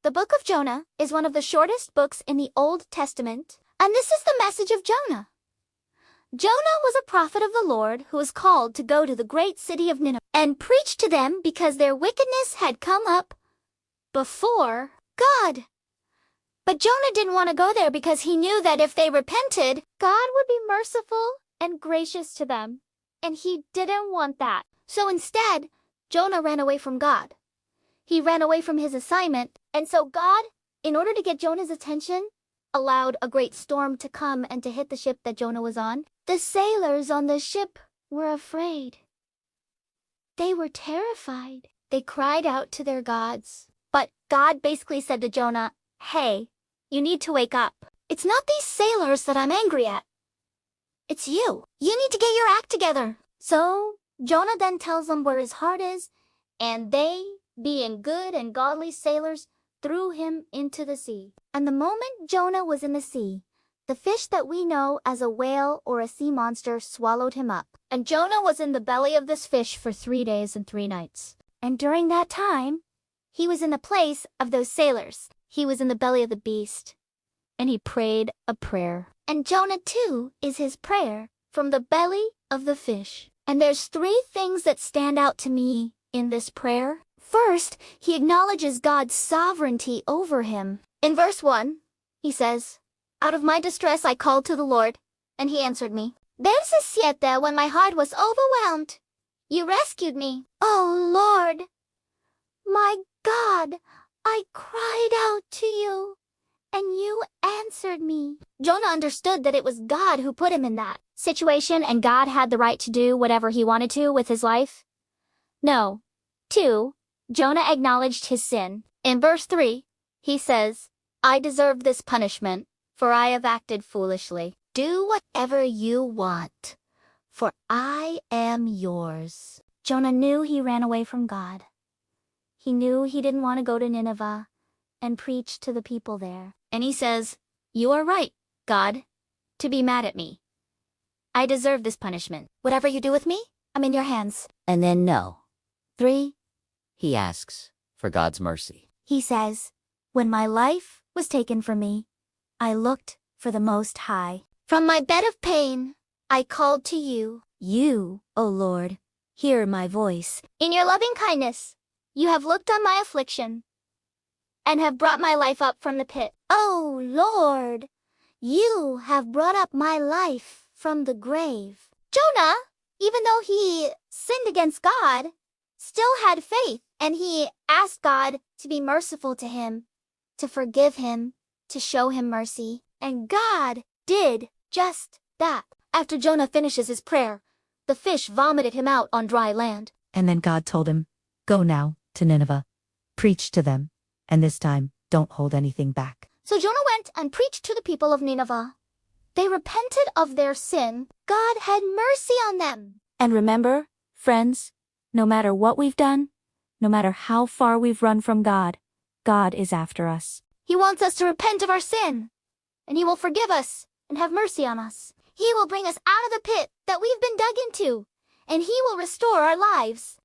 The book of Jonah is one of the shortest books in the Old Testament, and this is the message of Jonah. Jonah was a prophet of the Lord who was called to go to the great city of Nineveh and preach to them because their wickedness had come up before God. But Jonah didn't want to go there because he knew that if they repented, God would be merciful and gracious to them. And he didn't want that. So instead, Jonah ran away from God. He ran away from his assignment, and so God, in order to get Jonah's attention, allowed a great storm to come and to hit the ship that Jonah was on. The sailors on the ship were afraid. They were terrified. They cried out to their gods. But God basically said to Jonah, "Hey, you need to wake up. It's not these sailors that I'm angry at. It's you. You need to get your act together." So Jonah then tells them where his heart is, and they, being good and godly sailors, threw him into the sea. And the moment Jonah was in the sea, the fish that we know as a whale or a sea monster swallowed him up. And Jonah was in the belly of this fish for 3 days and 3 nights. And during that time, he was in the place of those sailors. He was in the belly of the beast. And he prayed a prayer. And Jonah too is his prayer from the belly of the fish. And there's 3 things that stand out to me in this prayer. First, he acknowledges God's sovereignty over him. In verse 1, he says, "Out of my distress I called to the Lord, and he answered me. Verse 7, when my heart was overwhelmed, you rescued me. Oh Lord, my God, I cried out to you, and you answered me." Jonah understood that it was God who put him in that situation, and God had the right to do whatever he wanted to with his life. No. 2, Jonah acknowledged his sin. In verse 3, he says, "I deserve this punishment, for I have acted foolishly. Do whatever you want, for I am yours." Jonah knew he ran away from God. He knew he didn't want to go to Nineveh and preach to the people there. And he says, "You are right, God, to be mad at me. I deserve this punishment. Whatever you do with me, I'm in your hands." And then no. 3, He asks for God's mercy. he says, "When my life was taken from me, I looked for the Most High. From my bed of pain, I called to you. You, O Lord, hear my voice. In your loving kindness, you have looked on my affliction and have brought my life up from the pit. O Lord, you have brought up my life from the grave." Jonah, even though he sinned against God, still had faith, and he asked God to be merciful to him, to forgive him, to show him mercy. And God did just that. After Jonah finishes his prayer, the fish vomited him out on dry land. And then God told him, "Go now to Nineveh, preach to them, and this time don't hold anything back." So Jonah went and preached to the people of Nineveh. They repented of their sin. God had mercy on them. And remember, friends, no matter what we've done, no matter how far we've run from God, God is after us. He wants us to repent of our sin, and he will forgive us and have mercy on us. He will bring us out of the pit that we've been dug into, and he will restore our lives.